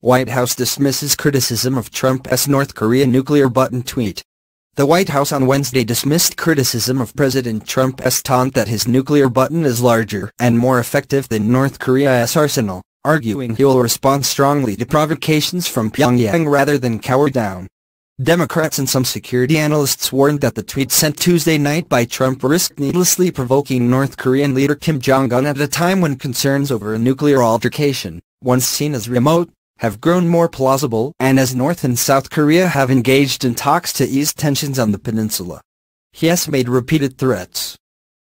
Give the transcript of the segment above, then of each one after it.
White House dismisses criticism of Trump's North Korea nuclear button tweet. The White House on Wednesday dismissed criticism of President Trump's taunt that his nuclear button is larger and more effective than North Korea's arsenal, arguing he will respond strongly to provocations from Pyongyang rather than cower down. Democrats and some security analysts warned that the tweet sent Tuesday night by Trump risked needlessly provoking North Korean leader Kim Jong Un at a time when concerns over a nuclear altercation, once seen as remote, have grown more plausible, and as North and South Korea have engaged in talks to ease tensions on the peninsula. He has made repeated threats.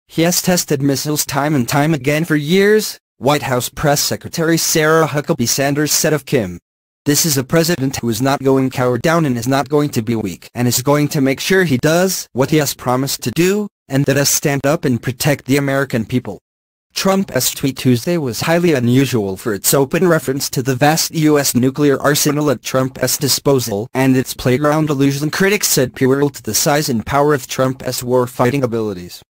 He has tested missiles time and time again for years, White House Press Secretary Sarah Huckabee Sanders said of Kim. This is a president who is not going to cower down and is not going to be weak and is going to make sure he does what he has promised to do, and that is stand up and protect the American people. Trump's tweet Tuesday was highly unusual for its open reference to the vast U.S. nuclear arsenal at Trump's disposal and its playground illusion critics said puerile to the size and power of Trump's war-fighting abilities.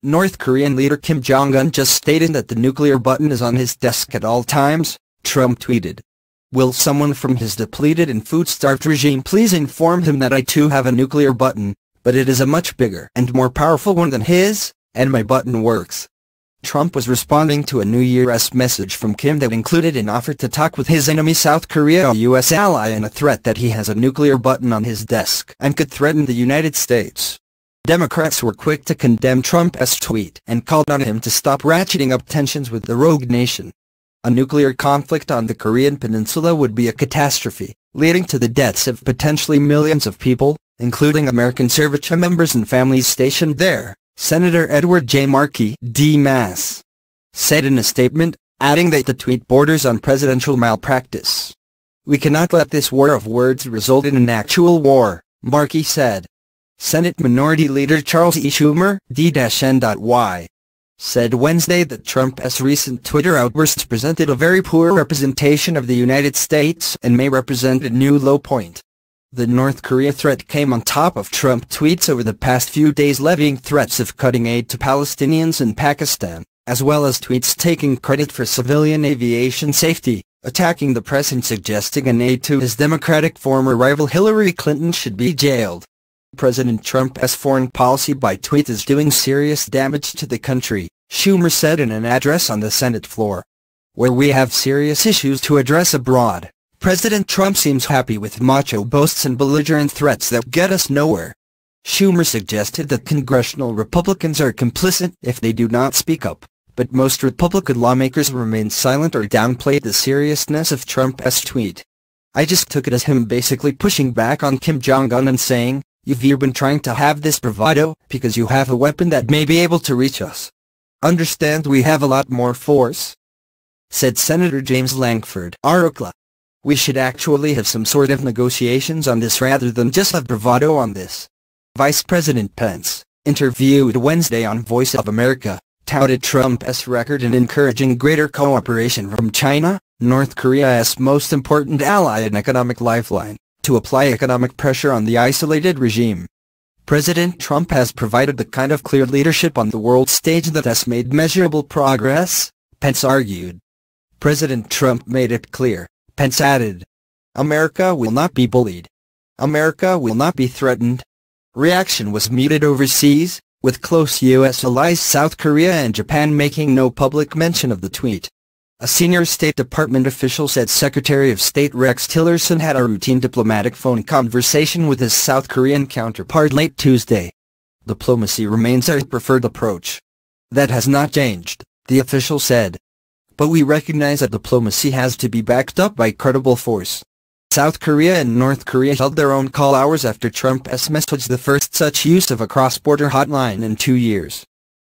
North Korean leader Kim Jong Un just stated that the nuclear button is on his desk at all times, Trump tweeted. Will someone from his depleted and food-starved regime please inform him that I too have a nuclear button, but it is a much bigger and more powerful one than his, and my button works. Trump was responding to a New Year's message from Kim that included an offer to talk with his enemy South Korea, a U.S. ally, and a threat that he has a nuclear button on his desk and could threaten the United States. Democrats were quick to condemn Trump's tweet and called on him to stop ratcheting up tensions with the rogue nation. A nuclear conflict on the Korean peninsula would be a catastrophe, leading to the deaths of potentially millions of people, including American service members and families stationed there, Senator Edward J. Markey, D-Mass. said in a statement, adding that the tweet borders on presidential malpractice. We cannot let this war of words result in an actual war, Markey said. Senate Minority Leader Charles E. Schumer, D-N.Y. said Wednesday that Trump's recent Twitter outbursts presented a very poor representation of the United States and may represent a new low point. The North Korea threat came on top of Trump tweets over the past few days levying threats of cutting aid to Palestinians in Pakistan, as well as tweets taking credit for civilian aviation safety, attacking the press and suggesting an aide to his Democratic former rival Hillary Clinton should be jailed. President Trump's foreign policy by tweet is doing serious damage to the country, Schumer said in an address on the Senate floor. Where we have serious issues to address abroad, President Trump seems happy with macho boasts and belligerent threats that get us nowhere. Schumer suggested that congressional Republicans are complicit if they do not speak up, but most Republican lawmakers remain silent or downplayed the seriousness of Trump's tweet. I just took it as him basically pushing back on Kim Jong Un and saying, you've been trying to have this bravado because you have a weapon that may be able to reach us. Understand we have a lot more force? Said Senator James Lankford, Arukla. We should actually have some sort of negotiations on this rather than just have bravado on this. Vice President Pence, interviewed Wednesday on Voice of America, touted Trump's record in encouraging greater cooperation from China, North Korea's most important ally and economic lifeline, to apply economic pressure on the isolated regime. President Trump has provided the kind of clear leadership on the world stage that has made measurable progress, Pence argued. President Trump made it clear, Pence added. America will not be bullied. America will not be threatened. Reaction was muted overseas, with close U.S. allies South Korea and Japan making no public mention of the tweet. A senior State Department official said Secretary of State Rex Tillerson had a routine diplomatic phone conversation with his South Korean counterpart late Tuesday. Diplomacy remains our preferred approach. That has not changed, the official said. But we recognize that diplomacy has to be backed up by credible force. South Korea and North Korea held their own call hours after Trump's message, the first such use of a cross-border hotline in 2 years.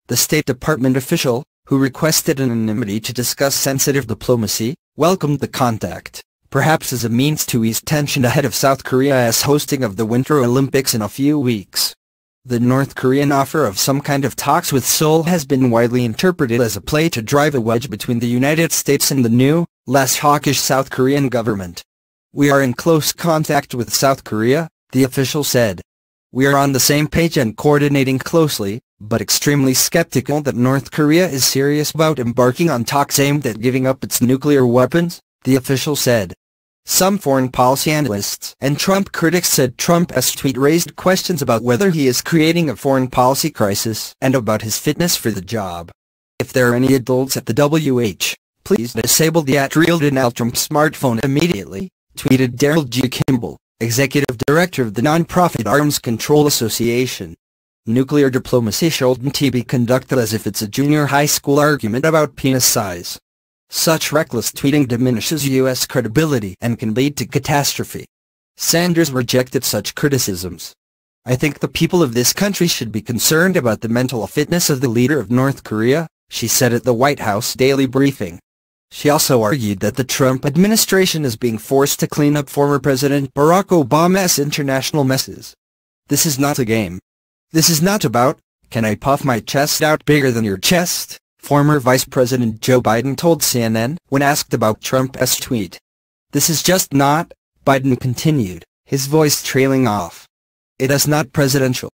The State Department official, who requested anonymity to discuss sensitive diplomacy, welcomed the contact, perhaps as a means to ease tension ahead of South Korea's hosting of the Winter Olympics in a few weeks. The North Korean offer of some kind of talks with Seoul has been widely interpreted as a play to drive a wedge between the United States and the new, less hawkish South Korean government. We are in close contact with South Korea, the official said. We are on the same page and coordinating closely, but extremely skeptical that North Korea is serious about embarking on talks aimed at giving up its nuclear weapons, the official said. Some foreign policy analysts and Trump critics said Trump's tweet raised questions about whether he is creating a foreign policy crisis and about his fitness for the job. If there are any adults at the WH, please disable the @RealDonald Trump smartphone immediately, tweeted Daryl G. Kimball, executive director of the nonprofit Arms Control Association. Nuclear diplomacy shouldn't be conducted as if it's a junior high school argument about penis size. Such reckless tweeting diminishes U.S. credibility and can lead to catastrophe. Sanders rejected such criticisms. I think the people of this country should be concerned about the mental fitness of the leader of North Korea, she said at the White House daily briefing. She also argued that the Trump administration is being forced to clean up former President Barack Obama's international messes. This is not a game. This is not about, can I puff my chest out bigger than your chest? Former Vice President Joe Biden told CNN when asked about Trump's tweet. This is just not, Biden continued, his voice trailing off. It is not presidential.